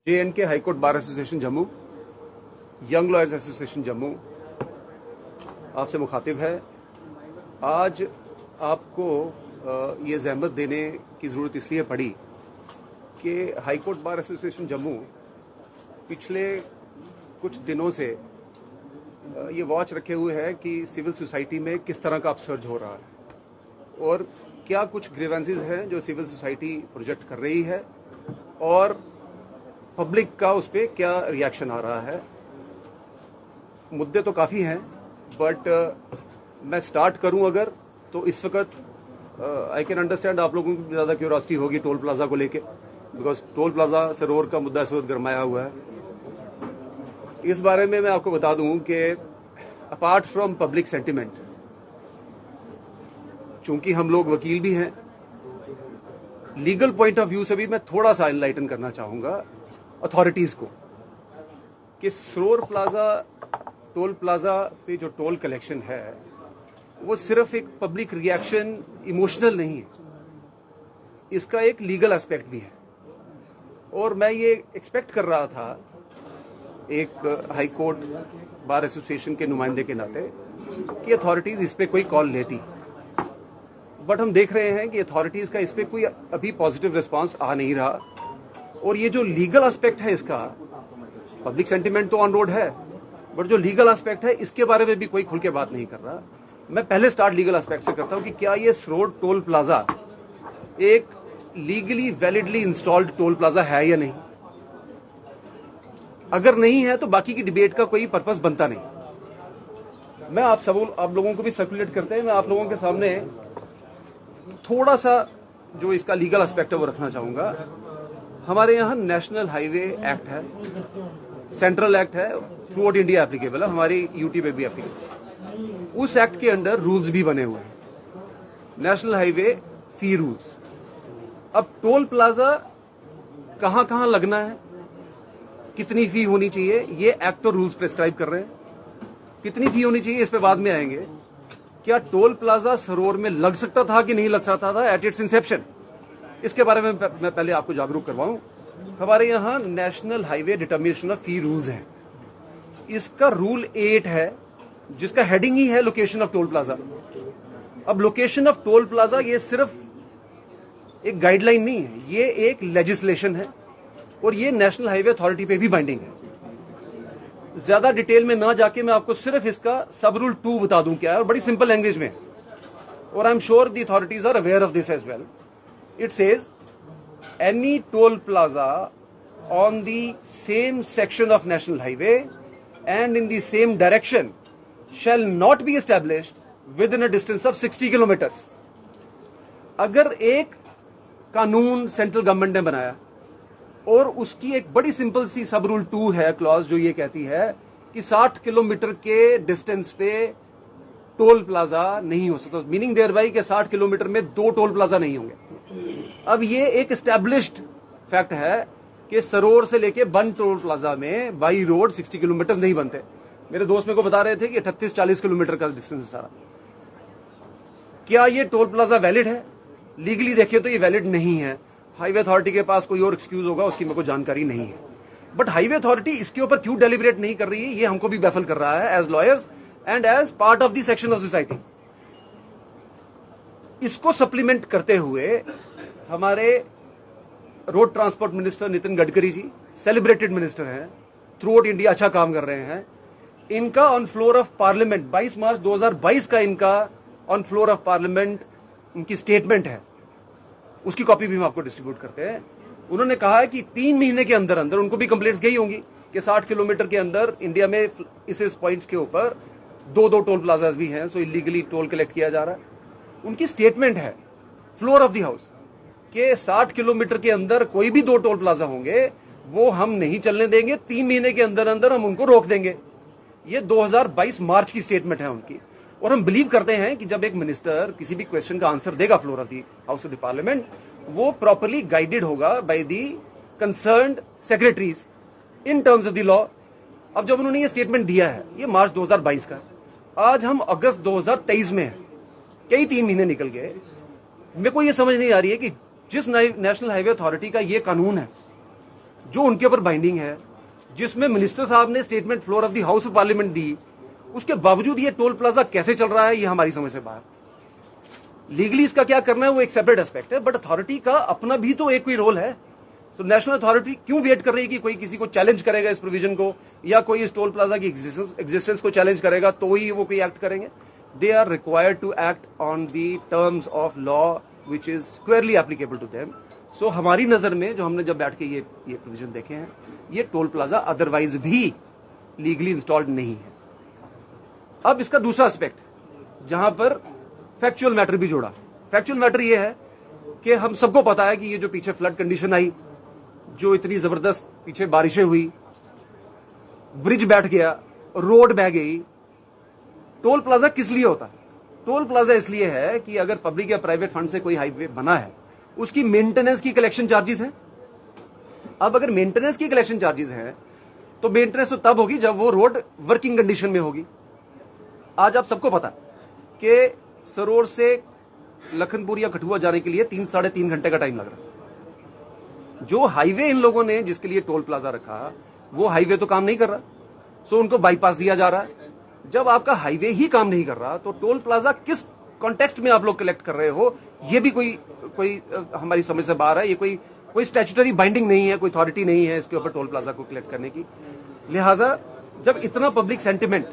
J&K high court bar association Jammu, young lawyers association Jammu आपसे मुखातिब है। आज आपको ये जहमत देने की ज़रूरत इसलिए पड़ी कि high court bar association Jammu पिछले कुछ दिनों से ये वॉच रखे हुए है कि सिविल सोसाइटी में किस तरह का अपसर्ज हो रहा है और क्या कुछ ग्रीवेंसेस हैं जो सिविल सोसाइटी प्रोजेक्ट कर रही है और पब्लिक का उस पर क्या रिएक्शन आ रहा है। मुद्दे तो काफ़ी हैं, बट मैं स्टार्ट करूं अगर तो इस वक्त आई कैन अंडरस्टैंड आप लोगों की ज़्यादा क्यूरियोसिटी होगी टोल प्लाजा को लेके, बिकॉज टोल प्लाजा सरोवर का मुद्दा इस वक्त गरमाया हुआ है। इस बारे में मैं आपको बता दूं कि अपार्ट फ्रॉम पब्लिक सेंटिमेंट, चूंकि हम लोग वकील भी हैं, लीगल पॉइंट ऑफ व्यू से भी मैं थोड़ा सा एनलाइटन करना चाहूंगा अथॉरिटीज को कि सरोवर प्लाजा टोल प्लाजा पे जो टोल कलेक्शन है वो सिर्फ एक पब्लिक रिएक्शन इमोशनल नहीं है, इसका एक लीगल एस्पेक्ट भी है। और मैं ये एक्सपेक्ट कर रहा था एक हाई कोर्ट बार एसोसिएशन के नुमाइंदे के नाते कि अथॉरिटीज इस पे कोई कॉल लेती, बट हम देख रहे हैं कि अथॉरिटीज का इस पे कोई अभी पॉजिटिव रिस्पांस आ नहीं रहा। और ये जो लीगल एस्पेक्ट है इसका, पब्लिक सेंटिमेंट तो ऑन रोड है, बट जो लीगल एस्पेक्ट है इसके बारे में भी कोई खुल के बात नहीं कर रहा। मैं पहले स्टार्ट लीगल एस्पेक्ट से करता हूं कि क्या ये सरोवर टोल प्लाजा एक legally validly installed toll plaza है या नहीं। अगर नहीं है तो बाकी की डिबेट का कोई पर्पस बनता नहीं। मैं आप लोगों को भी सर्कुलेट करते हैं, मैं आप लोगों के सामने थोड़ा सा जो इसका लीगल एस्पेक्ट है वो रखना चाहूंगा। हमारे यहाँ नेशनल हाईवे एक्ट है, सेंट्रल एक्ट है, थ्रू आउट इंडिया एप्लीकेबल है, हमारी यूटी पे भी एप्लीकेबल। उस एक्ट के अंडर रूल्स भी बने हुए हैं, नेशनल हाईवे फी रूल्स। अब टोल प्लाजा कहां कहां लगना है, कितनी फी होनी चाहिए, ये एक्ट और रूल्स प्रेस्क्राइब कर रहे हैं। कितनी फी होनी चाहिए इस पे बाद में आएंगे। क्या टोल प्लाजा सरोवर में लग सकता था कि नहीं लग सकता था एट इट्स इंसेप्शन, इसके बारे में मैं पहले आपको जागरूक करवाऊं। हमारे यहां national highway determination of fee rules है, इसका रूल 8 है जिसका हेडिंग ही है लोकेशन ऑफ टोल प्लाजा। अब लोकेशन ऑफ टोल प्लाजा ये सिर्फ एक गाइडलाइन नहीं है, ये एक लेजिस्लेशन है और ये नेशनल हाईवे अथॉरिटी पे भी बाइंडिंग है। ज्यादा डिटेल में ना जाके मैं आपको सिर्फ इसका सब रूल 2 बता दूं क्या है, और बड़ी सिंपल लैंग्वेज में, और I am sure the authorities are aware of this as well. It says any toll plaza on the same section of national highway and in the same direction shall not be established within a distance of 60 kilometers। अगर एक कानून central government ने बनाया और उसकी एक बड़ी simple सी सब रूल 2 है क्लॉज जो ये कहती है कि 60 किलोमीटर के डिस्टेंस पे टोल प्लाजा नहीं हो सकता, मीनिंग देयर बाई के 60 किलोमीटर में 2 टोल प्लाजा नहीं होंगे। अब ये एक एस्टैब्लिश्ड फैक्ट है कि सरोवर से लेके बन टोल प्लाजा में बाई रोड 60 किलोमीटर नहीं बनते। मेरे दोस्त मेरे को बता रहे थे कि 38-40 किलोमीटर का डिस्टेंस है सारा। क्या ये टोल प्लाजा वैलिड है? लीगली देखे तो ये वैलिड नहीं है। हाईवे अथॉरिटी के पास कोई और एक्सक्यूज होगा, उसकी मेरे को जानकारी नहीं है, बट हाईवे अथॉरिटी इसके ऊपर क्यों डेलिब्रेट नहीं कर रही है, ये हमको भी बैफल कर रहा है as lawyers and as part of the section of society. इसको सप्लीमेंट करते हुए हमारे road transport minister Nitin Gadkari ji celebrated minister हैं, थ्रू आउट इंडिया अच्छा काम कर रहे हैं। इनका ऑन फ्लोर ऑफ पार्लियामेंट 22 मार्च 2022 का इनका ऑन फ्लोर ऑफ पार्लियामेंट उनकी स्टेटमेंट है, उसकी कॉपी भी हम आपको डिस्ट्रीब्यूट करते हैं। उन्होंने कहा है कि 3 महीने के अंदर अंदर, उनको भी कंप्लेंट्स गई होंगी कि 60 किलोमीटर के अंदर इंडिया में इस पॉइंट्स के ऊपर 2 टोल प्लाजाज भी हैं, सो इलीगली टोल कलेक्ट किया जा रहा है। उनकी स्टेटमेंट है फ्लोर ऑफ द हाउस कि 60 किलोमीटर के अंदर कोई भी 2 टोल प्लाजा होंगे वो हम नहीं चलने देंगे, 3 महीने के अंदर अंदर हम उनको रोक देंगे। ये 2022 मार्च की स्टेटमेंट है उनकी। और हम बिलीव करते हैं कि जब एक मिनिस्टर किसी भी क्वेश्चन का आंसर देगा floor of the house of the parliament, वो प्रॉपरली गाइडेड होगा by the concerned secretaries in terms of the law. अब जब उन्होंने ये स्टेटमेंट दिया है, ये मार्च 2022 का, आज हम अगस्त 2023 में है, कई 3 महीने निकल गए। मेरे को ये समझ नहीं आ रही है कि जिस नेशनल हाईवे अथॉरिटी का ये कानून है जो उनके ऊपर बाइंडिंग है, जिसमें मिनिस्टर साहब ने statement floor of the house of parliament दी, उसके बावजूद ये टोल प्लाजा कैसे चल रहा है, ये हमारी समझ से बाहर। लीगली इसका क्या करना है वो एक सेपरेट एस्पेक्ट है, बट अथॉरिटी का अपना भी तो एक कोई रोल है। सो नेशनल अथॉरिटी क्यों वेट कर रही है कि कोई किसी को चैलेंज करेगा इस प्रोविजन को, या कोई इस टोल प्लाजा की एग्जिस्टेंस को चैलेंज करेगा तो ही वो कोई एक्ट करेंगे। They are required to act on the terms of law which is squarely applicable to them. So हमारी नजर में जो हमने जब बैठ के ये प्रोविजन देखे हैं, ये टोल प्लाजा अदरवाइज भी लीगली इंस्टॉल्ड नहीं है। अब इसका दूसरा एस्पेक्ट जहां पर फैक्चुअल मैटर भी जोड़ा। फैक्चुअल मैटर ये है कि हम सबको पता है कि ये जो पीछे फ्लड कंडीशन आई, जो इतनी जबरदस्त पीछे बारिशें हुई, ब्रिज बैठ गया, रोड बह गई। टोल प्लाजा किस लिए होता है? टोल प्लाजा इसलिए है कि अगर पब्लिक या प्राइवेट फंड से कोई हाईवे बना है, उसकी मेंटेनेंस की कलेक्शन चार्जेस है। अब अगर मेंटेनेंस की कलेक्शन चार्जेस है तो मेंटेनेंस तो तब होगी जब वो रोड वर्किंग कंडीशन में होगी। आज आप सबको पता कि सरोर से लखनपुर या कठुआ जाने के लिए 3-3.5 घंटे का टाइम लग रहा है। जो हाईवे इन लोगों ने जिसके लिए टोल प्लाजा रखा, वो हाईवे तो काम नहीं कर रहा, सो उनको बाईपास दिया जा रहा है। जब आपका हाईवे ही काम नहीं कर रहा तो टोल प्लाजा किस कॉन्टेक्स्ट में आप लोग कलेक्ट कर रहे हो, ये भी कोई हमारी समझ से बाहर है। ये कोई स्टैट्यूटरी बाइंडिंग नहीं है, कोई अथॉरिटी नहीं है इसके ऊपर टोल प्लाजा को कलेक्ट करने की। लिहाजा जब इतना पब्लिक सेंटिमेंट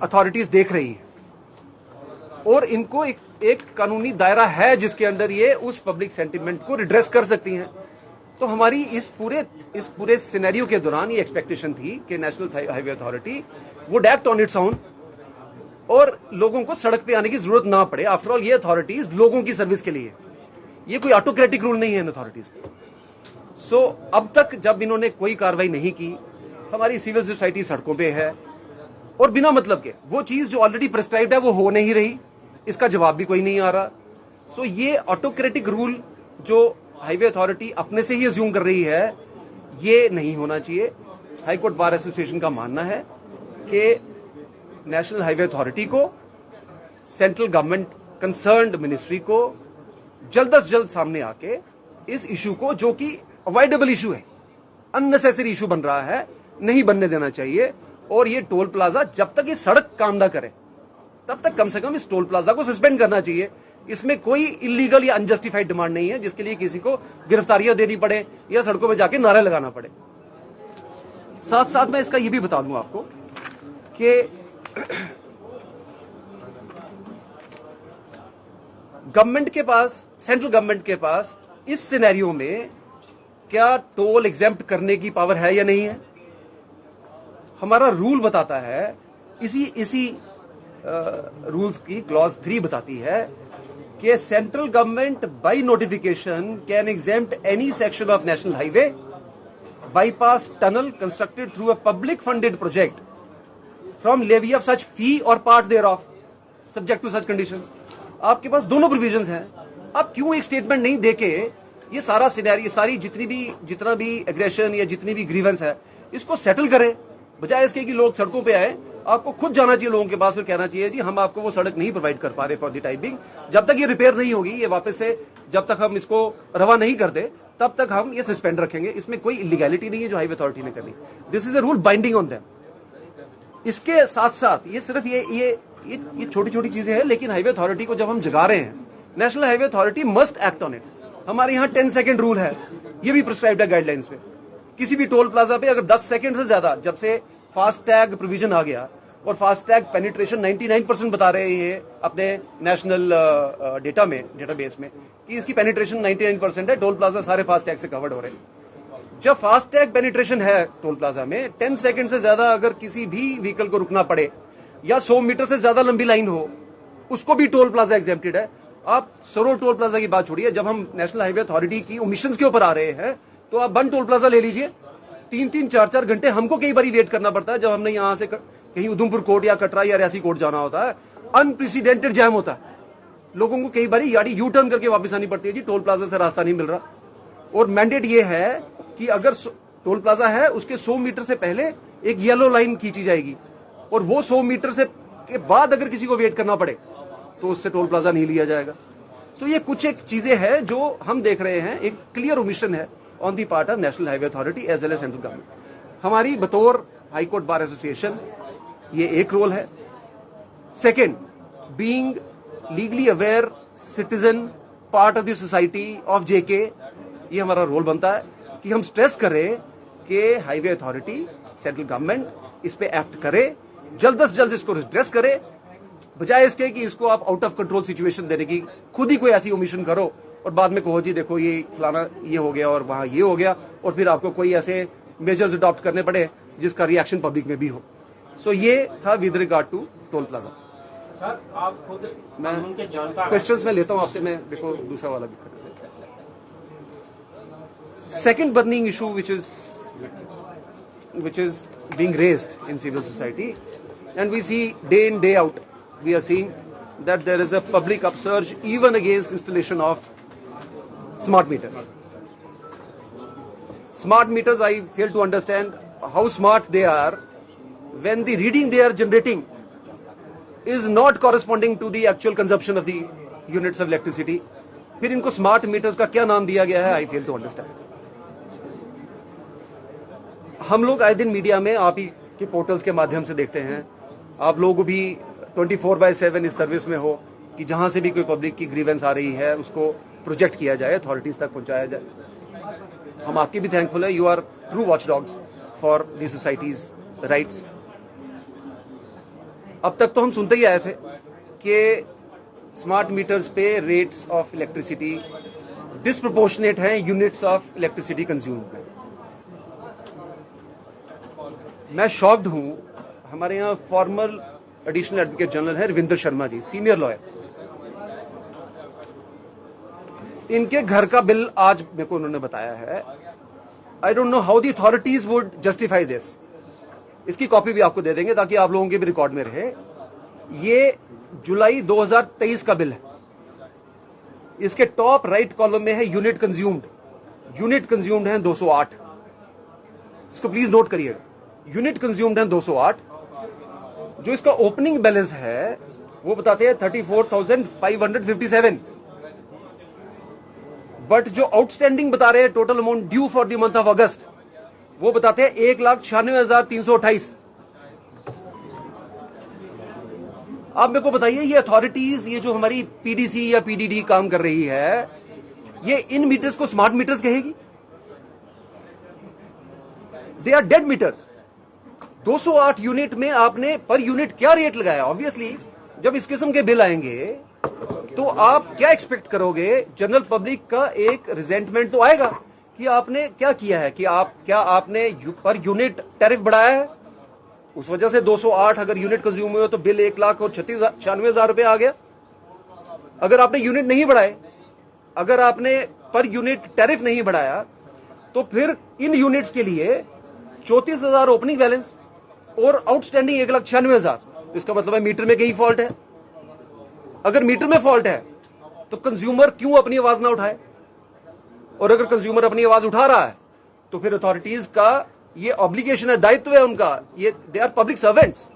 अथॉरिटीज देख रही है और इनको एक कानूनी दायरा है जिसके अंदर ये उस पब्लिक सेंटिमेंट को रिड्रेस कर सकती हैं, तो हमारी इस पूरे सिनेरियो के दौरान ये एक्सपेक्टेशन थी कि national highway authority would act on its own और लोगों को सड़क पे आने की जरूरत ना पड़े। आफ्टर ऑल ये अथॉरिटीज लोगों की सर्विस के लिए, ये कोई ऑटोक्रेटिक रूल नहीं है इन अथॉरिटीज का। सो अब तक जब इन्होंने कोई कार्रवाई नहीं की, हमारी सिविल सोसाइटी सड़कों पे है और बिना मतलब के वो चीज जो ऑलरेडी प्रिस्क्राइब्ड है वो हो नहीं रही, इसका जवाब भी कोई नहीं आ रहा। सो ये ऑटोक्रेटिक रूल जो हाईवे अथॉरिटी अपने से ही अज्यूम कर रही है, ये नहीं होना चाहिए। हाईकोर्ट बार एसोसिएशन का मानना है कि नेशनल हाईवे अथॉरिटी को, सेंट्रल गवर्नमेंट कंसर्न्ड मिनिस्ट्री को जल्द से जल्द सामने आके इस इशू को, जो कि अवॉइडेबल इशू है, अननेसेसरी इशू बन रहा है, नहीं बनने देना चाहिए। और ये टोल प्लाजा जब तक ये सड़क काम ना करे तब तक कम से कम इस टोल प्लाजा को सस्पेंड करना चाहिए। इसमें कोई इलीगल या अनजस्टिफाइड डिमांड नहीं है जिसके लिए किसी को गिरफ्तारियां देनी पड़े या सड़कों में जाके नारे लगाना पड़े। साथ साथ मैं इसका यह भी बता दूं आपको कि गवर्नमेंट के पास, सेंट्रल गवर्नमेंट के पास इस सिनेरियो में क्या टोल एग्जेम्प्ट करने की पावर है या नहीं है? हमारा रूल बताता है, इसी रूल्स की क्लॉज 3 बताती है कि central government by notification can exempt any section of national highway, bypass, tunnel constructed through a public funded project from levy of such fee और part thereof subject to such conditions. आपके पास दोनों provisions हैं। आप क्यों एक statement नहीं देके ये सारा सिनेरियो, सारी जितना भी एग्रेशन या जितनी भी ग्रीवेंस है, इसको सेटल करें, बजाय इसके कि लोग सड़कों पे आए। आपको खुद जाना चाहिए लोगों के पास, फिर कहना चाहिए जी हम आपको वो सड़क नहीं प्रोवाइड कर पा रहे फॉर द टाइमिंग। जब तक ये रिपेयर नहीं होगी, ये वापस से जब तक हम इसको रवा नहीं करते, तब तक हम ये सस्पेंड रखेंगे। इसमें कोई इलीगैलिटी नहीं है जो हाईवे अथॉरिटी ने करनी। This is a rule binding on them. इसके साथ साथ ये सिर्फ ये छोटी छोटी चीजें हैं, लेकिन हाईवे अथॉरिटी को जब हम जगा रहे हैं, national highway authority must act on it. हमारे यहाँ 10 सेकेंड रूल है, ये भी प्रिस्क्राइब्ड है गाइडलाइंस पे। किसी भी टोल प्लाजा पे अगर 10 सेकेंड से ज्यादा, जब से फास्ट टैग प्रोविजन आ गया और फास्ट टैग पेनिट्रेशन 99% बता रहे हैं अपने नेशनल डेटाबेस में कि इसकी पेनिट्रेशन 99% है, टोल प्लाजा सारे फास्ट टैग से कवर्ड हो रहे हैं। जब फास्ट टैग पेनिट्रेशन है टोल प्लाजा में, 10 सेकेंड से ज्यादा अगर किसी भी व्हीकल को रुकना पड़े या 100 मीटर से ज्यादा लंबी लाइन हो, उसको भी टोल प्लाजा एग्जेम्प्टेड है। आप सरोर टोल प्लाजा की बात छोड़िए, जब हम नेशनल हाईवे अथॉरिटी की ओमिशंस के ऊपर आ रहे हैं, तो आप बन टोल प्लाजा ले लीजिए। 3-3, 4-4 घंटे हमको कई बार वेट करना पड़ता है जब हमने यहां से कहीं उधमपुर कोर्ट या कटरा या रियासी कोर्ट जाना होता है। अनप्रेसिडेंटेड जैम होता है, लोगों को कई बार गाड़ी यू टर्न करके वापस आनी पड़ती है जी, टोल प्लाजा से रास्ता नहीं मिल रहा। और मैंडेट ये है कि अगर टोल प्लाजा है उसके 100 मीटर से पहले एक येलो लाइन खींची जाएगी, और वो 100 मीटर से के बाद अगर किसी को वेट करना पड़े तो उससे टोल प्लाजा नहीं लिया जाएगा। सो ये कुछ एक चीजें हैं जो हम देख रहे हैं, एक क्लियर ओमिशन है on the part of national highway authority as well as central government. हमारी बतौर हाई कोर्ट बार एसोसिएशन ये एक रोल है। Second, being legally aware citizen, part of the society of JK, ये हमारा रोल बनता है कि हम स्ट्रेस करें कि हाईवे अथॉरिटी, सेंट्रल गवर्नमेंट इस पे एक्ट करे, जल्द से जल्द इसको रिड्रेस करे, बजाय इसके कि इसको आप आउट ऑफ कंट्रोल सिचुएशन देने की खुद ही कोई ऐसी ओमिशन करो और बाद में कहो जी देखो ये फलाना ये हो गया और वहां ये हो गया, और फिर आपको कोई ऐसे मेजर्स अडॉप्ट करने पड़े जिसका रिएक्शन पब्लिक में भी हो। सो ये था with regard to toll plaza. Sir, आप खुद कानून के जानकार क्वेश्चंस में लेता हूं आपसे, मैं देखो दूसरा वाला भी कर। Second burning issue which is being raised in civil society, and we see day in day out, we are seeing that there is a public upsurge even against installation of smart meters. Smart meters, I fail to understand how smart they are when the reading they are generating is not corresponding to the actual consumption of the units of electricity. फिर इनको smart meters का क्या नाम दिया गया है, आई fail to understand. हम लोग आए दिन मीडिया में आप ही के पोर्टल्स के माध्यम से देखते हैं, आप लोग भी 24/7 इस सर्विस में हो कि जहां से भी कोई पब्लिक की ग्रीवेंस आ रही है उसको प्रोजेक्ट किया जाए, अथॉरिटीज तक पहुंचाया जाए। हम आपके भी थैंकफुल है, you are true watch dogs for the society's rights. अब तक तो हम सुनते ही आए थे कि स्मार्ट मीटर्स पे रेट्स ऑफ इलेक्ट्रिसिटी डिस्प्रोपोर्शनेट हैं यूनिट्स ऑफ इलेक्ट्रिसिटी कंज्यूम्ड में। मैं शॉक्ड हूं। हमारे यहाँ फॉर्मर एडिशनल एडवोकेट जनरल है रविंद्र शर्मा जी, सीनियर लॉयर। इनके घर का बिल आज मेरे को उन्होंने बताया है। I don't know how the authorities would justify this. इसकी कॉपी भी आपको दे देंगे ताकि आप लोगों के भी रिकॉर्ड में रहे। ये जुलाई 2023 का बिल है। इसके टॉप राइट कॉलम में है यूनिट कंज्यूम्ड। यूनिट कंज्यूम्ड है 208। इसको प्लीज नोट करिएगा, यूनिट कंज्यूम्ड है 208। जो इसका ओपनिंग बैलेंस है वो बताते हैं 34,557, बट जो आउटस्टैंडिंग बता रहे हैं total amount due for the month of अगस्त वो बताते हैं 1,96,328। आप मेरे को बताइए, ये अथॉरिटीज, ये जो हमारी पीडीसी या पीडीडी काम कर रही है, ये इन मीटर्स को स्मार्ट मीटर्स कहेगी? They are dead meters. 208 unit में आपने पर यूनिट क्या रेट लगाया? ऑब्वियसली जब इस किस्म के बिल आएंगे तो आप क्या एक्सपेक्ट करोगे? जनरल पब्लिक का एक रिजेंटमेंट तो आएगा कि आपने क्या किया है, कि आपने पर यूनिट टैरिफ बढ़ाया है, उस वजह से 208 अगर यूनिट कंज्यूम हुए तो बिल 1,96,000 रुपए आ गया। अगर आपने यूनिट नहीं बढ़ाए, अगर आपने पर यूनिट टैरिफ नहीं बढ़ाया, तो फिर इन यूनिट्स के लिए 34,000 ओपनिंग बैलेंस और आउटस्टैंडिंग 1,96,000। इसका मतलब है मीटर में कहीं फॉल्ट है। अगर मीटर में फॉल्ट है तो कंज्यूमर क्यों अपनी आवाज ना उठाए? और अगर कंज्यूमर अपनी आवाज उठा रहा है तो फिर अथॉरिटीज का ये ऑब्लिगेशन है, दायित्व है उनका, ये दे आर पब्लिक सर्वेंट्स,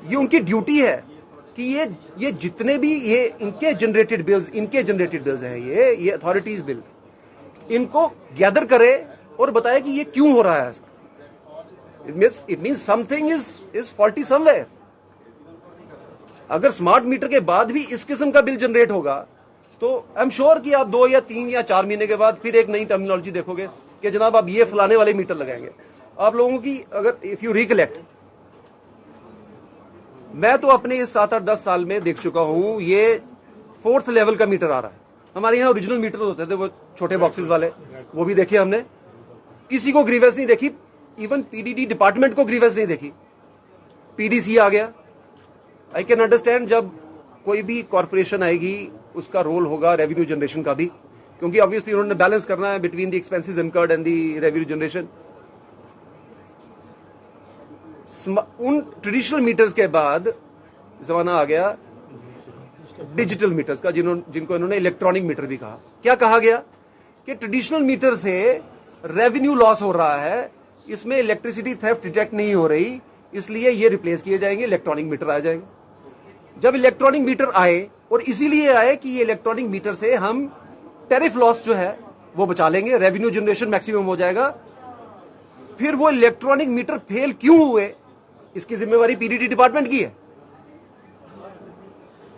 ये उनकी ड्यूटी है कि ये जितने भी ये इनके जनरेटेड बिल्स हैं, ये अथॉरिटीज बिल, इनको गैदर करे और बताए कि ये क्यों हो रहा है। It means something is faulty somewhere. अगर स्मार्ट मीटर के बाद भी इस किस्म का बिल जनरेट होगा तो आई एम श्योर कि आप 2 या 3 या 4 महीने के बाद फिर एक नई टर्मिनोलॉजी देखोगे कि जनाब आप ये फलाने वाले मीटर लगाएंगे। आप लोगों की अगर इफ यू रिकलेक्ट, मैं तो अपने इस 7-8-10 साल में देख चुका हूं, ये 4th लेवल का मीटर आ रहा है। हमारे यहाँ ओरिजिनल मीटर होते थे वो छोटे बॉक्सेस वाले, वो भी देखे हमने, किसी को ग्रीवेंस नहीं देखी, इवन पीडीडी डिपार्टमेंट को ग्रीवेंस नहीं देखी। पीडीसी आ गया। आई कैन अंडरस्टैंड जब कोई भी कॉर्पोरेशन आएगी उसका रोल होगा रेवेन्यू जनरेशन का भी, क्योंकि ऑब्वियसली उन्होंने बैलेंस करना है between the expenses incurred and the revenue generation. उन ट्रेडिशनल मीटर्स के बाद जमाना आ गया डिजिटल मीटर्स का, जिनको इन्होंने इलेक्ट्रॉनिक मीटर भी कहा। क्या कहा गया कि ट्रेडिशनल मीटर से रेवेन्यू लॉस हो रहा है, इसमें इलेक्ट्रिसिटी थेफ्ट डिटेक्ट नहीं हो रही, इसलिए ये रिप्लेस किए जाएंगे, इलेक्ट्रॉनिक मीटर आ जाएंगे। जब इलेक्ट्रॉनिक मीटर आए और इसीलिए आए कि ये इलेक्ट्रॉनिक मीटर से हम टैरिफ लॉस जो है वो बचा लेंगे, रेवेन्यू जनरेशन मैक्सिमम हो जाएगा। फिर वो इलेक्ट्रॉनिक मीटर फेल क्यों हुए, इसकी जिम्मेवारी पीडीटी डिपार्टमेंट की है।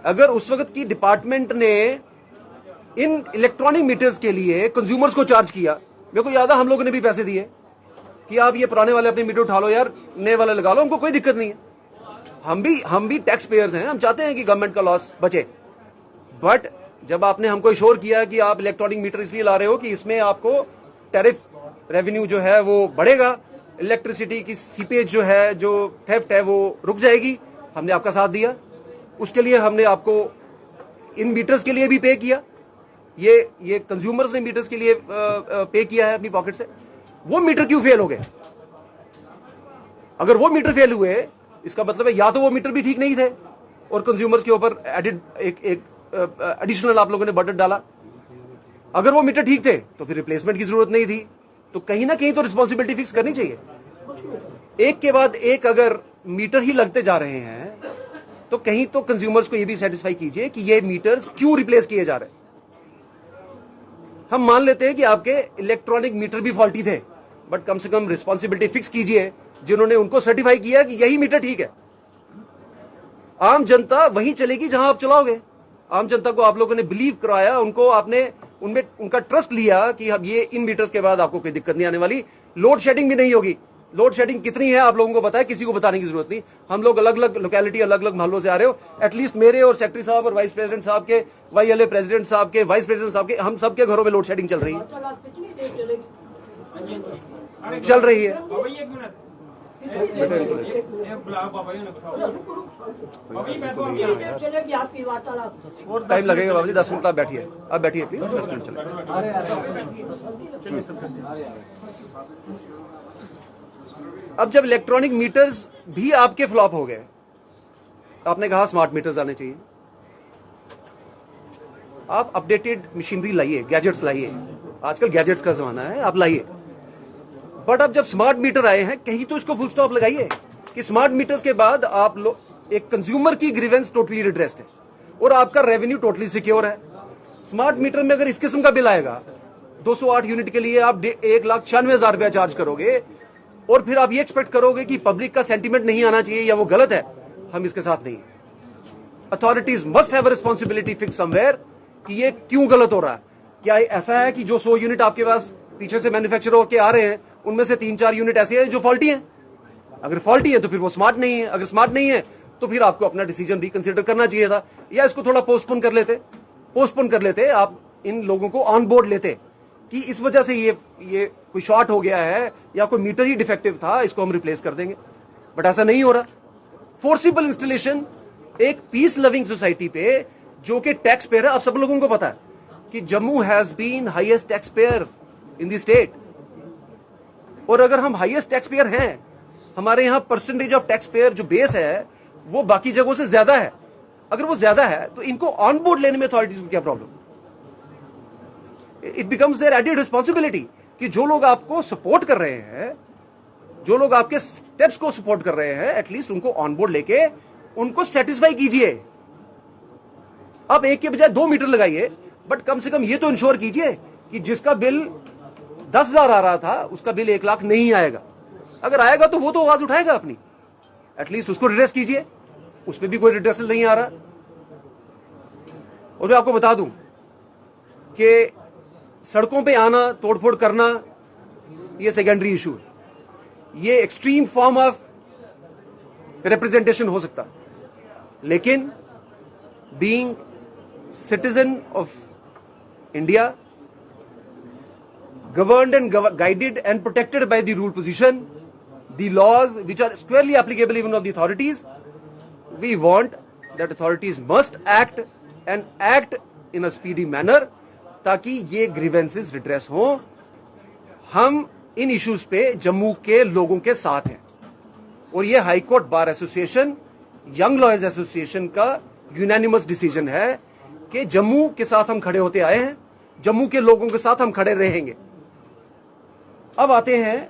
अगर उस वक्त की डिपार्टमेंट ने इन इलेक्ट्रॉनिक मीटर्स के लिए कंज्यूमर्स को चार्ज किया, मेरे को याद है हम लोगों ने भी पैसे दिए कि आप ये पुराने वाले अपने मीटर उठा लो यार, नए वाले लगा लो, हमको कोई दिक्कत नहीं है, हम भी टैक्स पेयर्स हैं, हम चाहते हैं कि गवर्नमेंट का लॉस बचे। बट जब आपने हमको इश्योर किया कि आप इलेक्ट्रॉनिक मीटर इसलिए ला रहे हो कि इसमें आपको टैरिफ रेवेन्यू जो है वो बढ़ेगा, इलेक्ट्रिसिटी की सीपेज जो है, जो थेफ्ट है वो रुक जाएगी, हमने आपका साथ दिया। उसके लिए हमने आपको इन मीटर्स के लिए भी पे किया, ये कंज्यूमर्स ने मीटर्स के लिए पे किया है अपनी पॉकेट से। वो मीटर क्यों फेल हो गए? अगर वो मीटर फेल हुए इसका मतलब है या तो वो मीटर भी ठीक नहीं थे और कंज्यूमर्स के ऊपर एक एडिशनल आप लोगों ने बर्डन डाला। अगर वो मीटर ठीक थे तो फिर रिप्लेसमेंट की जरूरत नहीं थी। तो कहीं ना कहीं तो रिस्पॉन्सिबिलिटी फिक्स करनी चाहिए। एक के बाद एक अगर मीटर ही लगते जा रहे हैं तो कहीं तो कंज्यूमर्स को ये भी सेटिस्फाई कीजिए कि ये मीटर्स क्यों रिप्लेस किए जा रहे हैं। हम मान लेते हैं कि आपके इलेक्ट्रॉनिक मीटर भी फॉल्टी थे, बट कम से कम रिस्पॉन्सिबिलिटी फिक्स कीजिए जिन्होंने उनको सर्टिफाई किया कि यही मीटर ठीक है। आम जनता वहीं चलेगी जहां आप चलाओगे। आम जनता को आप लोगों ने बिलीव कराया, उनको आपने उनमें उनका ट्रस्ट लिया कि अब ये इन मीटर्स के बाद आपको कोई दिक्कत नहीं आने वाली, लोड शेडिंग भी नहीं होगी। लोड शेडिंग कितनी है आप लोगों को पता है, किसी को बताने की जरूरत नहीं। हम लोग अलग अलग लोकेलिटी, अलग अलग मोहल्लों से आ रहे हो, एटलीस्ट मेरे और सेक्रेटरी साहब और वाइस प्रेसिडेंट साहब के, वाईएलए प्रेसिडेंट साहब के, वाइस प्रेसिडेंट साहब के, हम सबके घरों में लोड शेडिंग चल रही है। चल रही है। और टाइम लगेगा बाबू जी, 10 मिनट आप बैठिए, आप बैठिए प्लीज, 10 मिनट चले। अब जब इलेक्ट्रॉनिक मीटर्स भी आपके फ्लॉप हो गए, आपने कहा स्मार्ट मीटर्स आने चाहिए, आप अपडेटेड मशीनरी लाइए, गैजेट्स लाइए, आजकल गैजेट्स का जमाना है, आप लाइए। बट अब जब स्मार्ट मीटर आए हैं, कहीं तो इसको फुल स्टॉप लगाइए कि स्मार्ट मीटर्स के बाद आप लोग एक कंज्यूमर की ग्रीवेंस टोटली रिड्रेस्ड है और आपका रेवेन्यू टोटली सिक्योर है। स्मार्ट मीटर में अगर इस किस्म का बिल आएगा, 208 यूनिट के लिए आप 1,96,000 रुपया चार्ज करोगे और फिर आप ये एक्सपेक्ट करोगे कि पब्लिक का सेंटीमेंट नहीं आना चाहिए या वो गलत है, हम इसके साथ नहीं है। Authorities must have a responsibility fix somewhere कि ये क्यों गलत हो रहा है। क्या ऐसा है कि जो 100 यूनिट आपके पास पीछे से मैन्युफैक्चर होकर आ रहे हैं उनमें से 3-4 यूनिट ऐसे हैं जो फॉल्टी हैं? अगर फॉल्टी है तो फिर वो स्मार्ट नहीं है, अगर स्मार्ट नहीं है तो फिर आपको अपना डिसीजन रिकंसिडर करना चाहिए था, या इसको थोड़ा पोस्टपोन कर लेते, आप इन लोगों को ऑन बोर्ड लेते कि इस वजह से ये कोई शॉर्ट हो गया है या कोई मीटर ही डिफेक्टिव था, इसको हम रिप्लेस कर देंगे। बट ऐसा नहीं हो रहा। फोर्सिबल इंस्टॉलेशन एक पीस लविंग सोसाइटी पे जो कि टैक्स पेयर है, आप सब लोगों को पता है कि Jammu has been highest tax payer in the state. और अगर हम हाईएस्ट टैक्स पेयर हैं, हमारे यहां परसेंटेज ऑफ टैक्स पेयर जो बेस है वो बाकी जगहों से ज्यादा है। अगर वो ज्यादा है तो इनको ऑन बोर्ड लेने में अथॉरिटीज को क्या problem? It becomes their added responsibility कि जो लोग आपको सपोर्ट कर रहे हैं, जो लोग आपके स्टेप्स को सपोर्ट कर रहे हैं, एटलीस्ट उनको ऑन बोर्ड लेके उनको सेटिस्फाई कीजिए। आप एक के बजाय 2 मीटर लगाइए, बट कम से कम ये तो इंश्योर कीजिए कि जिसका बिल 10,000 आ रहा था उसका बिल 1 लाख नहीं आएगा। अगर आएगा तो वो तो आवाज उठाएगा अपनी, एटलीस्ट उसको रिड्रेस कीजिए। उसमें भी कोई रिड्रेसल नहीं आ रहा। और मैं आपको बता दूं कि सड़कों पे आना, तोड़फोड़ करना, ये सेकेंडरी इशू है। ये एक्सट्रीम फॉर्म ऑफ रिप्रेजेंटेशन हो सकता, लेकिन being citizen of India, governed and guided and protected by the rule position, the laws which are squarely applicable even of the authorities, we want that authorities must act and act in a speedy manner ताकि ये grievances redress हो। हम इन issues पे जम्मू के लोगों के साथ हैं और ये high court bar association, young lawyers association का यूनानिमस डिसीजन है कि जम्मू के साथ हम खड़े होते आए हैं, जम्मू के लोगों के साथ हम खड़े रहेंगे। अब आते हैं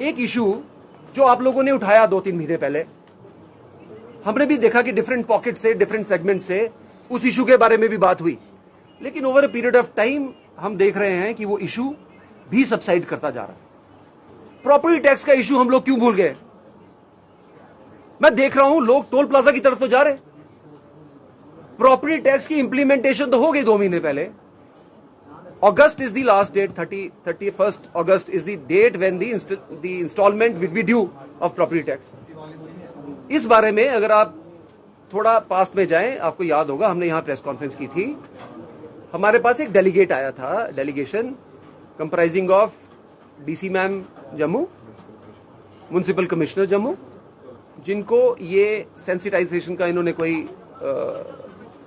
एक इशू जो आप लोगों ने उठाया 2-3 महीने पहले। हमने भी देखा कि डिफरेंट पॉकेट से, डिफरेंट सेगमेंट से उस इशू के बारे में भी बात हुई, लेकिन over a period of time हम देख रहे हैं कि वो इशू भी सबसाइड करता जा रहा है। प्रॉपर्टी टैक्स का इशू हम लोग क्यों भूल गए? मैं देख रहा हूं लोग टोल प्लाजा की तरफ तो जा रहे। प्रॉपर्टी टैक्स की इंप्लीमेंटेशन तो हो गई 2 महीने पहले। August is the last date, 31st August is the date when the installment will be due of property tax. इस बारे में अगर आप थोड़ा पास्ट में जाएं, आपको याद होगा हमने यहां प्रेस कॉन्फ्रेंस की थी। हमारे पास एक डेलीगेट आया था, delegation comprising of DC ma'am Jammu, municipal commissioner Jammu, जिनको ये सेंसिटाइजेशन का इन्होंने कोई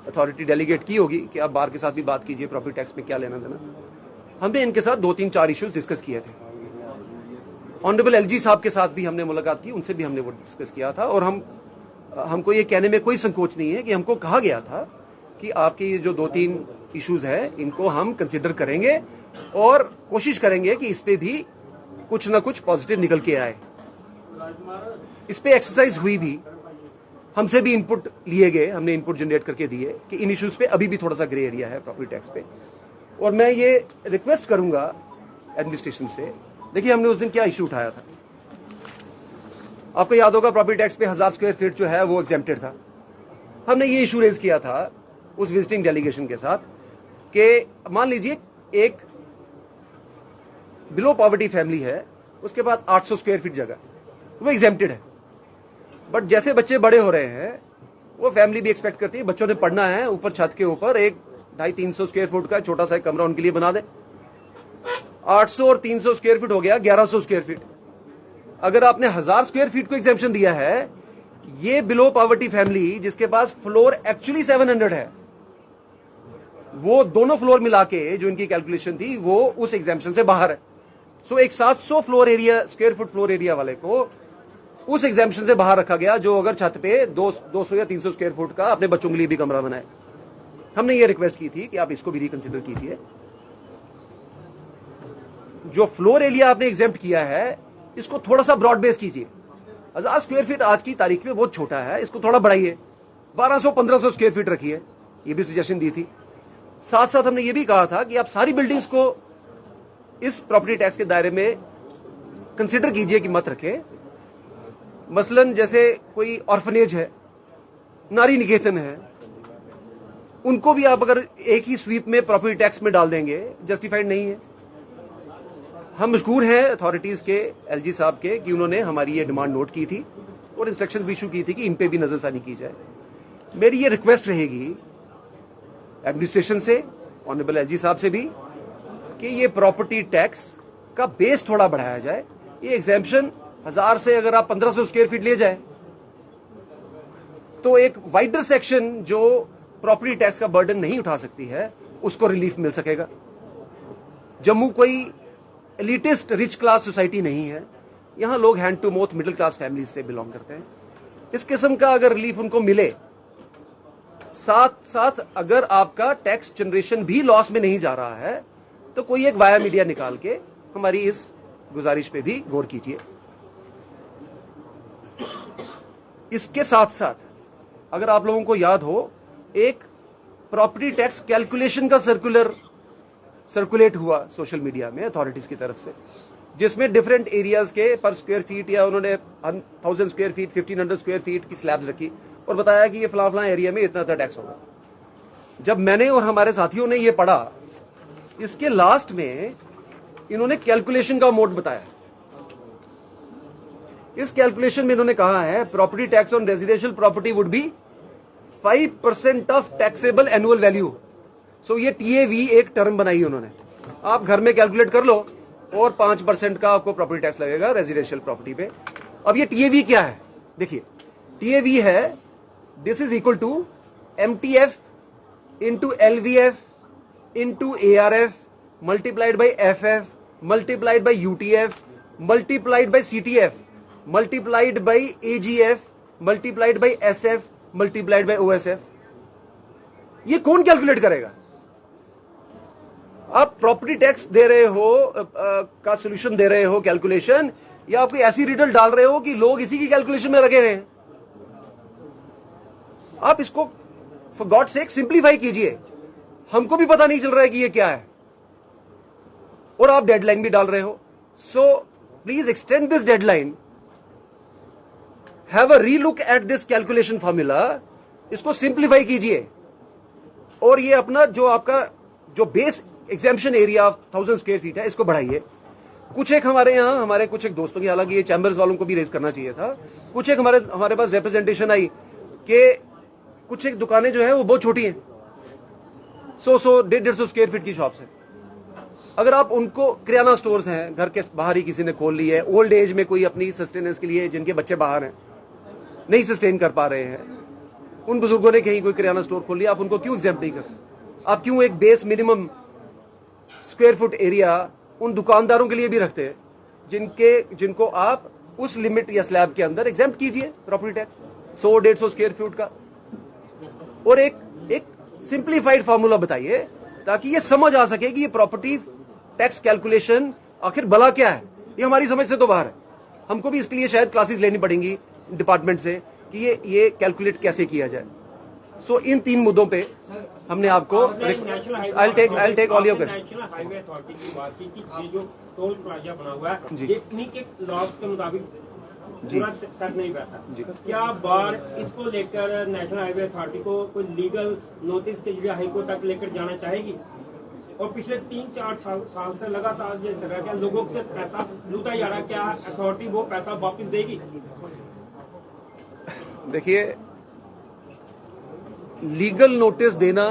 अथॉरिटी डेलीगेट की होगी कि आप बार के साथ भी बात कीजिए, प्रॉपर्टी टैक्स में क्या लेना देना। हमने इनके साथ 2-3-4 इश्यूज डिस्कस किए थे। ऑनरेबल एलजी साहब के साथ भी हमने मुलाकात की, उनसे भी हमने वो डिस्कस किया था। और हमको ये कहने में कोई संकोच नहीं है कि हमको कहा गया था कि आपके ये जो 2-3 इश्यूज है इनको हम कंसिडर करेंगे और कोशिश करेंगे कि इस पे भी कुछ ना कुछ पॉजिटिव निकल के आए। इस पे एक्सरसाइज हुई भी, हमसे भी इनपुट लिए गए, हमने इनपुट जनरेट करके दिए कि इन इश्यूज पे अभी भी थोड़ा सा ग्रे एरिया है प्रॉपर्टी टैक्स पे। और मैं ये रिक्वेस्ट करूंगा एडमिनिस्ट्रेशन से, देखिए हमने उस दिन क्या इश्यू उठाया था, आपको याद होगा प्रॉपर्टी टैक्स पे 1000 स्क्वायर फीट जो है वो एग्जेम्प्टेड था। हमने ये इशू रेज किया था उस विजिटिंग डेलीगेशन के साथ कि मान लीजिए एक बिलो पॉवर्टी फैमिली है, उसके बाद 800 स्क्वायर फीट जगह वो एग्जेम्प्टेड है। बट जैसे बच्चे बड़े हो रहे हैं वो फैमिली भी एक्सपेक्ट करती है, बच्चों ने पढ़ना है, ऊपर छत के ऊपर एक 250-300 स्क्वायर फुट का छोटा सा कमरा उनके लिए बना दे। 800 और 300 स्क्वायर फीट हो गया 1100 स्क्वायर फीट। अगर आपने 1000 स्क्वायर फीट को एग्जेम्पशन दिया है, ये बिलो पॉवर्टी फैमिली जिसके पास फ्लोर एक्चुअली 700 है, वो दोनों फ्लोर मिला के जो इनकी कैलकुलेशन थी वो उस एग्जेम्पशन से बाहर है। सो एक 700 floor area, square foot floor area वाले को उस एग्जेम्पशन से बाहर रखा गया, जो अगर छत पे 200 या 300 स्क्वायर फुट का अपने बच्चों के लिए भी कमरा बनाए। हमने ये रिक्वेस्ट की थी कि आप इसको भी रिकंसिडर कीजिए। जो फ्लोर एरिया आपने एग्जेम्प्ट किया है इसको थोड़ा सा ब्रॉड बेस कीजिए। 1000 स्क्वायर फीट आज की तारीख में बहुत छोटा है, इसको थोड़ा बढ़ाइए, 1200-1500 स्क्वायर फीट रखिए। ये भी सजेशन दी थी। साथ साथ हमने ये भी कहा था कि आप सारी बिल्डिंग्स को इस प्रॉपर्टी टैक्स के दायरे में कंसिडर कीजिए कि मत रखें। मसलन जैसे कोई ऑर्फनेज है, नारी निकेतन है, उनको भी आप अगर एक ही स्वीप में प्रॉपर्टी टैक्स में डाल देंगे, जस्टिफाइड नहीं है। हम मशकूर हैं अथॉरिटीज के, एलजी साहब के, कि उन्होंने हमारी ये डिमांड नोट की थी और इंस्ट्रक्शंस भी इशू की थी कि इन पे भी नजरसानी की जाए। मेरी ये रिक्वेस्ट रहेगी एडमिनिस्ट्रेशन से, ऑनरेबल एलजी साहब से भी, कि ये प्रॉपर्टी टैक्स का बेस थोड़ा बढ़ाया जाए। ये एग्जेम्पशन 1000 से अगर आप 1500 स्क्वायर फीट ले जाए तो एक वाइडर सेक्शन जो प्रॉपर्टी टैक्स का बर्डन नहीं उठा सकती है उसको रिलीफ मिल सकेगा। जम्मू कोई एलिटिस्ट रिच क्लास सोसाइटी नहीं है, यहां लोग hand to mouth middle class family से बिलोंग करते हैं। इस किस्म का अगर रिलीफ उनको मिले, साथ साथ अगर आपका टैक्स जनरेशन भी लॉस में नहीं जा रहा है, तो कोई एक वाया मीडिया निकाल के हमारी इस गुजारिश पे भी गौर कीजिए। इसके साथ साथ अगर आप लोगों को याद हो, एक प्रॉपर्टी टैक्स कैलकुलेशन का सर्कुलेट हुआ सोशल मीडिया में अथॉरिटीज की तरफ से, जिसमें डिफरेंट एरियाज के पर स्क्वायर फीट या उन्होंने 1000 स्क्वायर फीट, 1500 स्क्वायर फीट की स्लैब्स रखी और बताया कि ये फला एरिया में इतना टैक्स होगा। जब मैंने और हमारे साथियों ने ये पढ़ा, इसके लास्ट में इन्होंने कैलकुलेशन का मोड बताया। इस कैलकुलेशन में इन्होंने कहा है property tax on residential property would be 5% of taxable annual value. So ये टीएवी एक टर्म बनाई उन्होंने, आप घर में कैलकुलेट कर लो और 5% का आपको प्रॉपर्टी टैक्स लगेगा रेजिडेंशियल प्रॉपर्टी पे। अब ये टीएवी क्या है, देखिए टीएवी है this is equal to MTF into LVF into ARF multiplied by FF multiplied by UTF multiplied by CTF multiplied by AGF multiplied by SF multiplied by OSF. ये कौन calculate करेगा? आप प्रॉपर्टी टैक्स दे रहे हो का solution दे रहे हो calculation, या आप कोई ऐसी रिडल डाल रहे हो कि लोग इसी की कैलकुलेशन में लगे रहे हैं? आप इसको फॉर गॉड सेक सिंप्लीफाई कीजिए, हमको भी पता नहीं चल रहा है कि ये क्या है, और आप डेडलाइन भी डाल रहे हो. So please extend this deadline, have a relook at this calculation formula, इसको सिंप्लीफाई कीजिए, और ये अपना जो आपका जो base exemption area 1000 square feet है इसको बढ़ाइए. कुछ एक हमारे यहाँ हमारे कुछ एक दोस्तों की, हालांकि ये चैम्बर्स वालों को भी रेज करना चाहिए था, कुछ एक हमारे पास रिप्रेजेंटेशन आई कि कुछ एक दुकानें जो है वो बहुत छोटी हैं, 100-150 स्क्वायर फीट की शॉप्स हैं. अगर आप उनको, किराना स्टोर्स हैं घर के बाहर ही किसी ने खोल ली है, ओल्ड एज में कोई अपनी सस्टेनेंस के लिए जिनके बच्चे बाहर हैं नहीं सस्टेन कर पा रहे हैं, उन बुजुर्गों ने कहीं कोई किराना स्टोर खोल लिया, आप उनको क्यों एग्जेम्प्ट नहीं करते? आप क्यों एक base minimum square foot area उन दुकानदारों के लिए भी रखते हैं जिनको आप उस लिमिट या स्लैब के अंदर एग्जेम्प्ट कीजिए प्रॉपर्टी टैक्स 100-150 स्क्वायर फीट का, और एक सिंप्लीफाइड फार्मूला बताइए ताकि ये समझ आ सके कि ये प्रॉपर्टी टैक्स कैलकुलेशन आखिर भला क्या है. ये हमारी समझ से तो बाहर है. हमको भी इसके लिए शायद क्लासेस लेनी पड़ेंगी डिपार्टमेंट से कि ये कैलकुलेट कैसे किया जाए. सो इन 3 मुद्दों पे हमने आपको I'll take all your questions. National highway authority की बात की कि ये जो टोल प्लाजा बना हुआ है जी. ये इन्हीं के लॉज के मुताबिक जी. पूरा सर नहीं बैठा. जी. क्या बार इसको लेकर नेशनल हाईवे अथॉरिटी को कोई लीगल नोटिस के जरिए हाईकोर्ट तक लेकर जाना चाहेगी? और पिछले 3-4 साल से लगातार ये चल रहा है, क्या लोगों से पैसा लूटा जा रहा है, क्या अथॉरिटी वो पैसा वापस देगी? देखिए, लीगल नोटिस देना,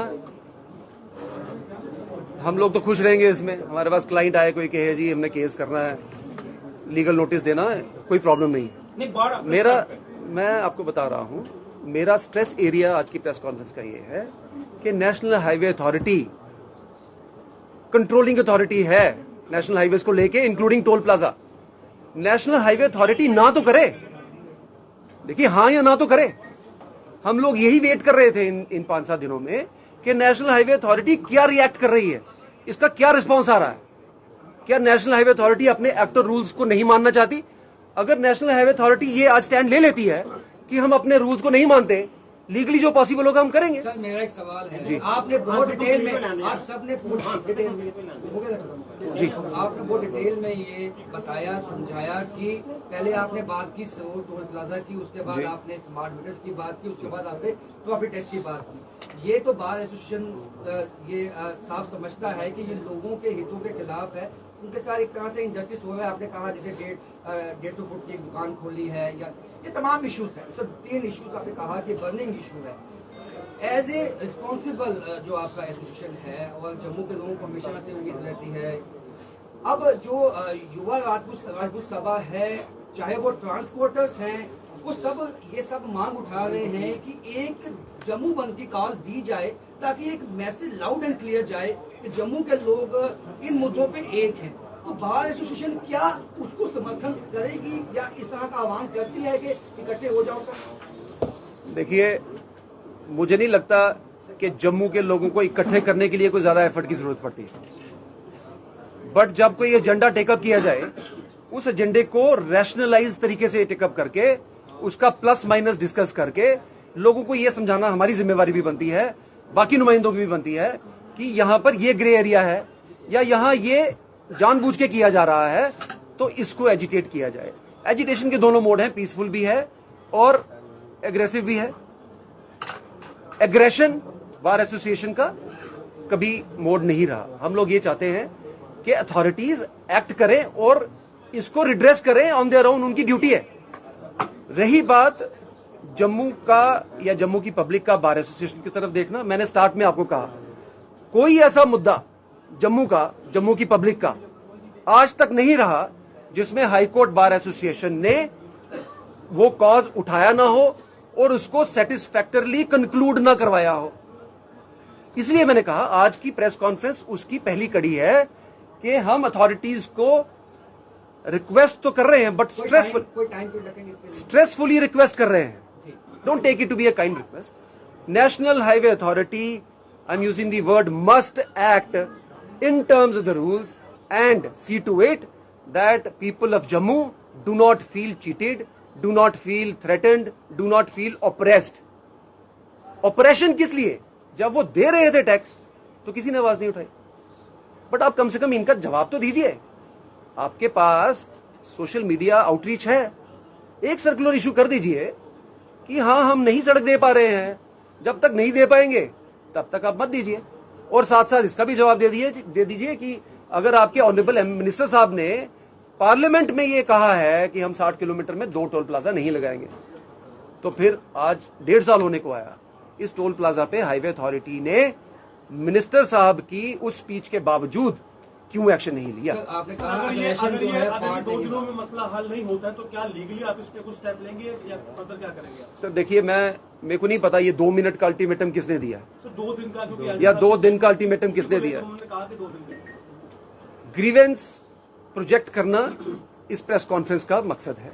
हम लोग तो खुश रहेंगे इसमें. हमारे पास क्लाइंट आए कोई कहे जी हमने केस करना है, लीगल नोटिस देना है, कोई प्रॉब्लम नहीं. मैं आपको बता रहा हूं, मेरा स्ट्रेस एरिया आज की प्रेस कॉन्फ्रेंस का ये है कि national highway authority controlling authority है नेशनल हाईवेज को लेके, including toll plaza. National highway authority ना तो करे, देखिए हाँ या ना तो करे. हम लोग यही वेट कर रहे थे इन 5-7 दिनों में कि नेशनल हाईवे अथॉरिटी क्या रिएक्ट कर रही है, इसका क्या रिस्पांस आ रहा है. क्या नेशनल हाईवे अथॉरिटी अपने एक्ट और रूल्स को नहीं मानना चाहती? अगर नेशनल हाईवे अथॉरिटी ये आज स्टैंड ले लेती है कि हम अपने रूल्स को नहीं मानते, लीगली जो पॉसिबल होगा हम करेंगे. सर मेरा एक सवाल है जी. आपने बहुत डिटेल में, आप सबने जी. आपने बहुत डिटेल में ये बताया समझाया कि पहले आपने बात की टोल प्लाजा की, उसके बाद जी. आपने स्मार्ट मीटर्स की बात की, उसके बाद आपने प्रॉपर्टी टैक्स की बात की. ये तो बार एसोसिएशन ये साफ समझता है कि ये लोगों के हितों के खिलाफ है, उनके साथ एक तरह से इंजस्टिस हो रहा है. आपने कहा जैसे 150 फुट की एक दुकान खोली है, या ये तमाम इश्यूज हैं. सर 3 इश्यूज आपने कहा कि बर्निंग इशू है. एज ए रिस्पॉन्सिबल जो आपका एसोसिएशन है, और जम्मू के लोगों को हमेशा से उम्मीद रहती है, अब जो युवा राजपूत सभा है, चाहे वो ट्रांसपोर्टर्स हैं, वो सब ये सब मांग उठा रहे हैं कि एक जम्मू बंद की कॉल दी जाए ताकि एक मैसेज लाउड एंड क्लियर जाए कि जम्मू के लोग इन मुद्दों पे एक हैं. तो बार एसोसिएशन क्या उसको समर्थन करेगी या इस तरह का आह्वान करती है कि इकट्ठे हो जाओ? सर देखिए, मुझे नहीं लगता कि जम्मू के लोगों को इकट्ठे करने के लिए कोई ज्यादा एफर्ट की जरूरत पड़ती है. बट जब कोई एजेंडा टेकअप किया जाए, उस एजेंडे को रैशनलाइज तरीके से टेकअप करके, उसका प्लस माइनस डिस्कस करके लोगों को यह समझाना हमारी जिम्मेवारी भी बनती है, बाकी नुमाइंदों की भी बनती है कि यहां पर यह ग्रे एरिया है या यहां ये जानबूझ के किया जा रहा है, तो इसको एजिटेट किया जाए. एजिटेशन के दोनों मोड हैं, पीसफुल भी है और एग्रेसिव भी है. एग्रेशन बार एसोसिएशन का कभी मोड नहीं रहा. हम लोग ये चाहते हैं कि अथॉरिटीज एक्ट करें और इसको रिड्रेस करें ऑन देयर ओन, उनकी ड्यूटी है. रही बात जम्मू का या जम्मू की पब्लिक का बार एसोसिएशन की तरफ देखना, मैंने स्टार्ट में आपको कहा कोई ऐसा मुद्दा जम्मू की पब्लिक का आज तक नहीं रहा जिसमें हाईकोर्ट बार एसोसिएशन ने वो कॉज उठाया ना हो और उसको सेटिस्फैक्टरली कंक्लूड ना करवाया हो. इसलिए मैंने कहा आज की प्रेस कॉन्फ्रेंस उसकी पहली कड़ी है कि हम अथॉरिटीज को रिक्वेस्ट तो कर रहे हैं, बट स्ट्रेसफुली रिक्वेस्ट कर रहे हैं. Don't take it to be a kind request. National highway authority, I am using the word, must act in terms of the rules and see to it that people of Jammu do not feel cheated, do not feel threatened, do not feel oppressed. Operation किस लिए? जब वो दे रहे थे tax तो किसी ने आवाज नहीं उठाई। बट आप कम से कम इनका जवाब तो दीजिए। आपके पास सोशल मीडिया आउटरीच है, एक सर्कुलर इशू कर दीजिए कि हाँ हम नहीं सड़क दे पा रहे हैं, जब तक नहीं दे पाएंगे तब तक आप मत दीजिए। और साथ साथ इसका भी जवाब दे दीजिए कि अगर आपके ऑनरेबल मिनिस्टर साहब ने पार्लियामेंट में ये कहा है कि हम 60 किलोमीटर में 2 टोल प्लाजा नहीं लगाएंगे, तो फिर आज 1.5 साल होने को आया, इस टोल प्लाजा पे हाईवे अथॉरिटी ने मिनिस्टर साहब की उस स्पीच के बावजूद क्यों एक्शन नहीं लिया? सर, आपने कहा अगर ये aggression जो है अगर पार्ट 2 नहीं दिनों में मसला हल नहीं होता है तो क्या लीगली आप इस पे कुछ स्टेप लेंगे या फर्दर क्या करेंगे आप? सर देखिए, मेरे को नहीं पता ये 2 मिनट का अल्टीमेटम किसने दिया सर 2 दिन का, क्योंकि या 2 दिन का अल्टीमेटम किसने दिया? उन्होंने कहा कि 2 दिन का। ग्रीवेंस प्रोजेक्ट करना इस प्रेस कॉन्फ्रेंस का मकसद है,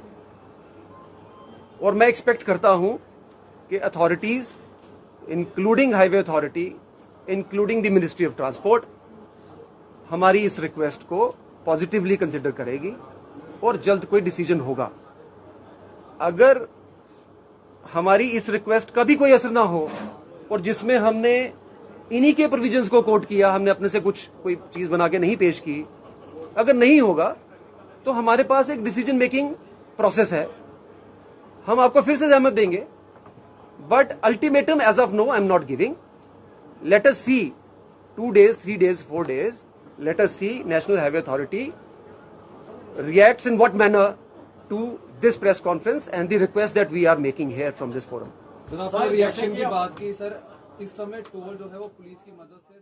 और मैं एक्सपेक्ट करता हूं कि authorities including highway authority, including the ministry of transport, हमारी इस रिक्वेस्ट को पॉजिटिवली कंसिडर करेगी और जल्द कोई डिसीजन होगा। अगर हमारी इस रिक्वेस्ट का भी कोई असर ना हो और जिसमें हमने इन्हीं के प्रोविजंस को कोट किया, हमने अपने से कोई चीज बना के नहीं पेश की, अगर नहीं होगा तो हमारे पास एक डिसीजन मेकिंग प्रोसेस है, हम आपको फिर से जहमत देंगे। But ultimatum as of now I am not giving. Let us see 2 days, 3 days, 4 days. Let us see National Highway Authority reacts in what manner to this press conference and the request that we are making here from this forum. Sir, आपने reaction की बात की sir, इस समय toll जो है वो police की मदद से